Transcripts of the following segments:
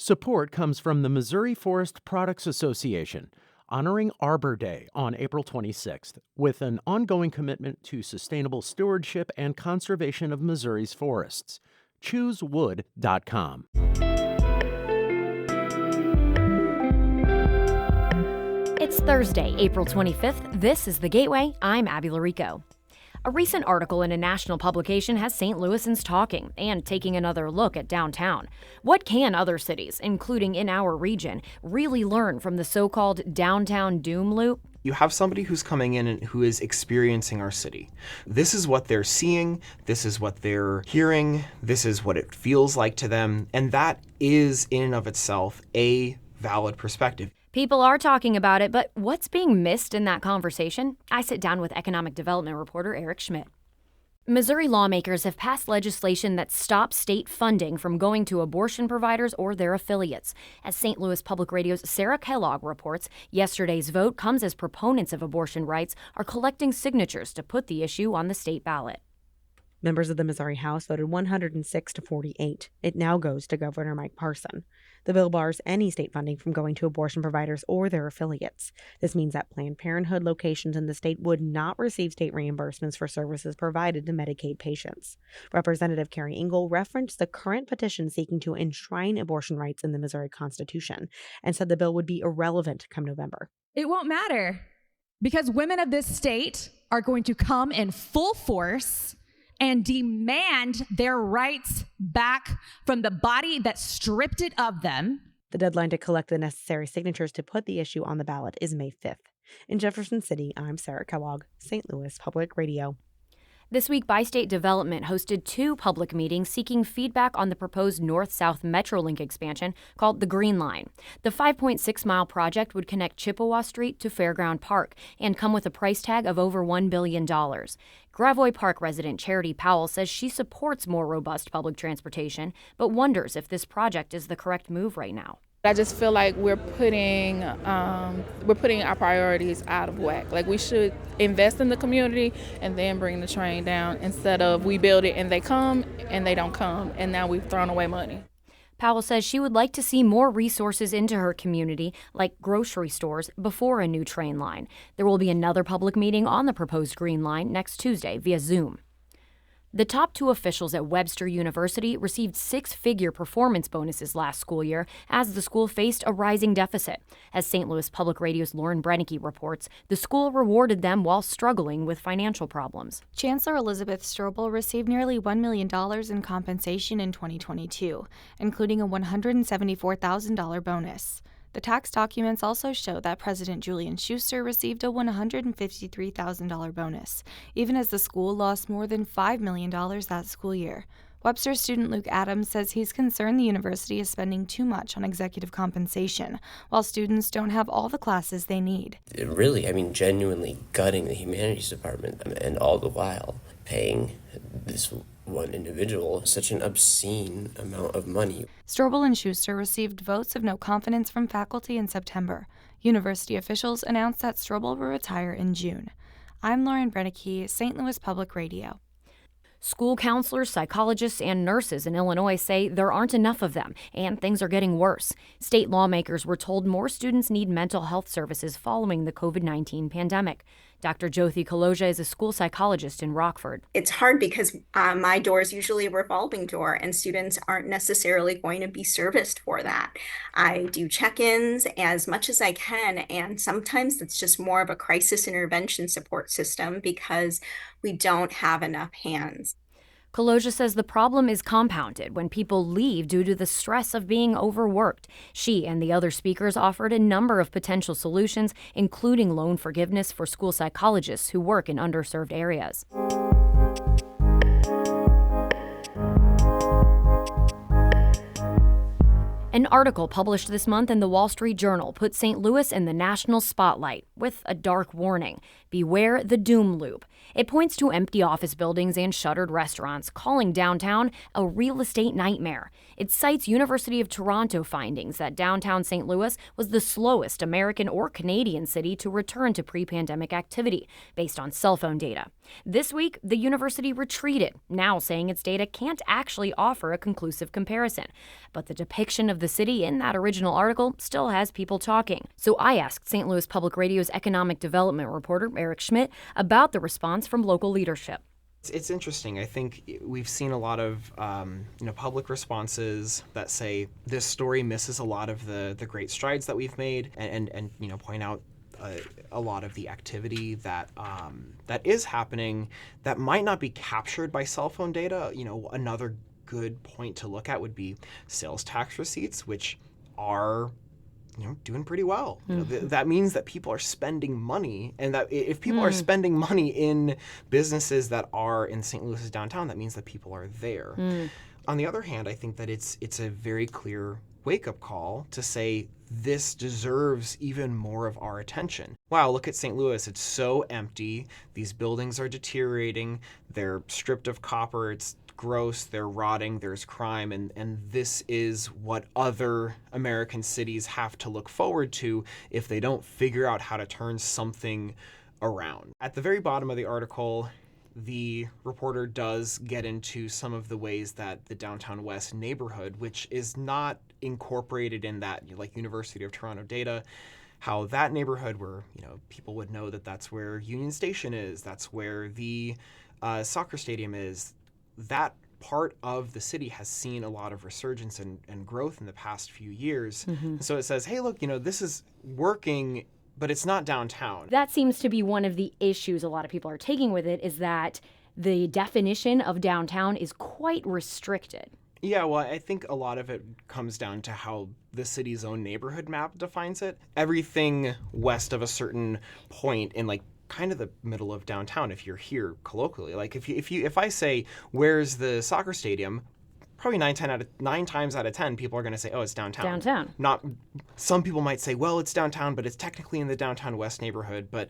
Support comes from the Missouri Forest Products Association, honoring Arbor Day on April 26th, with an ongoing commitment to sustainable stewardship and conservation of Missouri's forests. ChooseWood.com. It's Thursday, April 25th. This is The Gateway. I'm Abby Llorico. A recent article in a national publication has St. Louisans talking and taking another look at downtown. What can other cities, including in our region, really learn from the so-called downtown doom loop? You have somebody who's coming in and who is experiencing our city. This is what they're seeing, this is what they're hearing, this is what it feels like to them, and that is in and of itself a valid perspective. People are talking about it, but what's being missed in that conversation? I sit down with economic development reporter Eric Schmid. Missouri lawmakers have passed legislation that stops state funding from going to abortion providers or their affiliates. As St. Louis Public Radio's Sarah Kellogg reports, yesterday's vote comes as proponents of abortion rights are collecting signatures to put the issue on the state ballot. Members of the Missouri House voted 106 to 48. It now goes to Governor Mike Parson. The bill bars any state funding from going to abortion providers or their affiliates. This means that Planned Parenthood locations in the state would not receive state reimbursements for services provided to Medicaid patients. Representative Carrie Engel referenced the current petition seeking to enshrine abortion rights in the Missouri Constitution and said the bill would be irrelevant come November. It won't matter because women of this state are going to come in full force and demand their rights back from the body that stripped it of them. The deadline to collect the necessary signatures to put the issue on the ballot is May 5th. In Jefferson City, I'm Sarah Kellogg, St. Louis Public Radio. This week, Bi-State Development hosted 2 public meetings seeking feedback on the proposed north-south Metrolink expansion called the Green Line. The 5.6-mile project would connect Chippewa Street to Fairground Park and come with a price tag of over $1 billion. Gravois Park resident Charity Powell says she supports more robust public transportation, but wonders if this project is the correct move right now. I just feel like we're putting our priorities out of whack. Like we should invest in the community and then bring the train down instead of we build it and they come and they don't come and now we've thrown away money. Powell says she would like to see more resources into her community, like grocery stores, before a new train line. There will be another public meeting on the proposed Green Line next Tuesday via Zoom. The top 2 officials at Webster University received 6-figure performance bonuses last school year as the school faced a rising deficit. As St. Louis Public Radio's Lauren Brennicky reports, the school rewarded them while struggling with financial problems. Chancellor Elizabeth Strobel received nearly $1 million in compensation in 2022, including a $174,000 bonus. The tax documents also show that President Julian Schuster received a $153,000 bonus, even as the school lost more than $5 million that school year. Webster student Luke Adams says he's concerned the university is spending too much on executive compensation, while students don't have all the classes they need. Really, genuinely gutting the humanities department and all the while paying this one individual such an obscene amount of money. Strobel and Schuster received votes of no confidence from faculty in September. University officials announced that Strobel will retire in June. I'm Lauren Brennicky, St. Louis Public Radio. School counselors, psychologists, and nurses in Illinois say there aren't enough of them, and things are getting worse. State lawmakers were told more students need mental health services following the COVID-19 pandemic. Dr. Jyothi Kaloja is a school psychologist in Rockford. It's hard because my door is usually a revolving door and students aren't necessarily going to be serviced for that. I do check-ins as much as I can, and sometimes it's just more of a crisis intervention support system because we don't have enough hands. Kaloja says the problem is compounded when people leave due to the stress of being overworked. She and the other speakers offered a number of potential solutions, including loan forgiveness for school psychologists who work in underserved areas. An article published this month in the Wall Street Journal put St. Louis in the national spotlight with a dark warning. Beware the doom loop. It points to empty office buildings and shuttered restaurants, calling downtown a real estate nightmare. It cites University of Toronto findings that downtown St. Louis was the slowest American or Canadian city to return to pre-pandemic activity, based on cell phone data. This week, the university retreated, now saying its data can't actually offer a conclusive comparison. But the depiction of the city in that original article still has people talking. So I asked St. Louis Public Radio's economic development reporter, Eric Schmid, about the response from local leadership. It's interesting. I think we've seen a lot of public responses that say this story misses a lot of the great strides that we've made, and point out a lot of the activity that is happening that might not be captured by cell phone data. Another good point to look at would be sales tax receipts, which are doing pretty well. That means that people are spending money, and that if people are spending money in businesses that are in St. Louis's downtown, that means that people are there. On the other hand, I think that it's a very clear wake-up call to say this deserves even more of our attention. Wow, look at St. Louis. It's so empty. These buildings are deteriorating. They're stripped of copper. It's gross, they're rotting, there's crime, and this is what other American cities have to look forward to if they don't figure out how to turn something around. At the very bottom of the article, the reporter does get into some of the ways that the Downtown West neighborhood, which is not incorporated in that University of Toronto data, how that neighborhood where people would know that that's where Union Station is, that's where the soccer stadium is, that part of the city has seen a lot of resurgence and growth in the past few years. So it says, hey, look, this is working, but it's not downtown. That seems to be one of the issues a lot of people are taking with it, is that the definition of downtown is quite restricted. Yeah, well, I think a lot of it comes down to how the city's own neighborhood map defines it. Everything west of a certain point in kind of the middle of downtown, if you're here colloquially. If I say, where's the soccer stadium, probably 9 times out of 10 people are going to say, oh, it's downtown. Not some people might say, well, it's downtown, but it's technically in the Downtown West neighborhood, but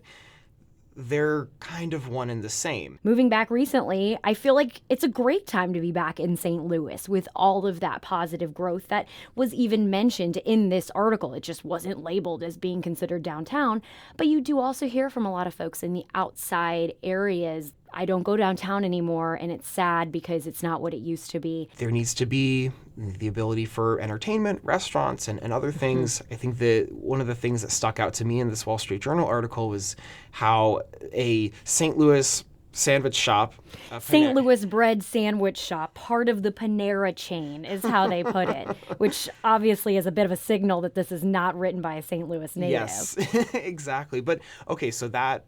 they're kind of one and the same. Moving back recently, I feel like it's a great time to be back in St. Louis with all of that positive growth that was even mentioned in this article. It just wasn't labeled as being considered downtown. But you do also hear from a lot of folks in the outside areas, I don't go downtown anymore, and it's sad because it's not what it used to be. There needs to be the ability for entertainment, restaurants, and other things. I think that one of the things that stuck out to me in this Wall Street Journal article was how a St. Louis sandwich shop, St. Louis bread sandwich shop, part of the Panera chain is how they put it, which obviously is a bit of a signal that this is not written by a St. Louis native. Yes, exactly. But okay, so that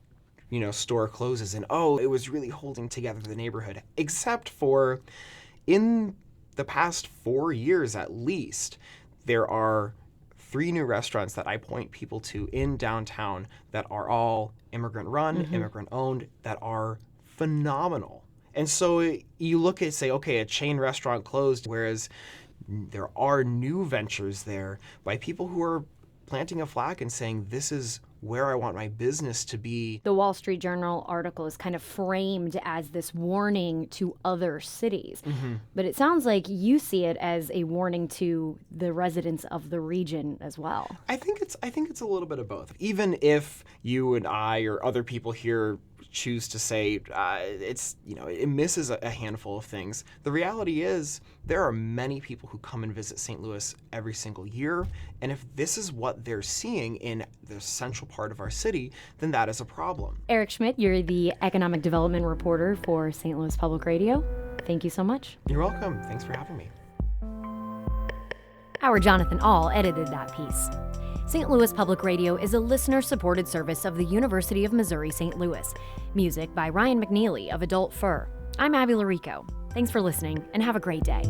store closes, and it was really holding together the neighborhood, except for in the past 4 years at least, there are 3 new restaurants that I point people to in downtown that are all immigrant run, immigrant owned, that are phenomenal. And so you look at, say, okay, a chain restaurant closed, whereas there are new ventures there by people who are planting a flag and saying, this is where I want my business to be. The Wall Street Journal article is kind of framed as this warning to other cities. But it sounds like you see it as a warning to the residents of the region as well. I think it's a little bit of both. Even if you and I or other people here choose to say it misses a handful of things, the reality is there are many people who come and visit St. Louis every single year, and if this is what they're seeing in the central part of our city, then that is a problem. Eric Schmid, you're the economic development reporter for St. Louis Public Radio. Thank you so much. You're welcome. Thanks for having me. Our Jonathan All edited that piece. St. Louis Public Radio is a listener-supported service of the University of Missouri St. Louis. Music by Ryan McNeely of Adult Fur. I'm Abby Llorico. Thanks for listening, and have a great day.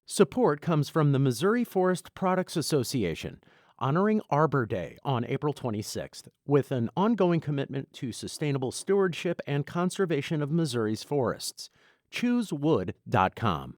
Support comes from the Missouri Forest Products Association, honoring Arbor Day on April 26th, with an ongoing commitment to sustainable stewardship and conservation of Missouri's forests. ChooseWood.com.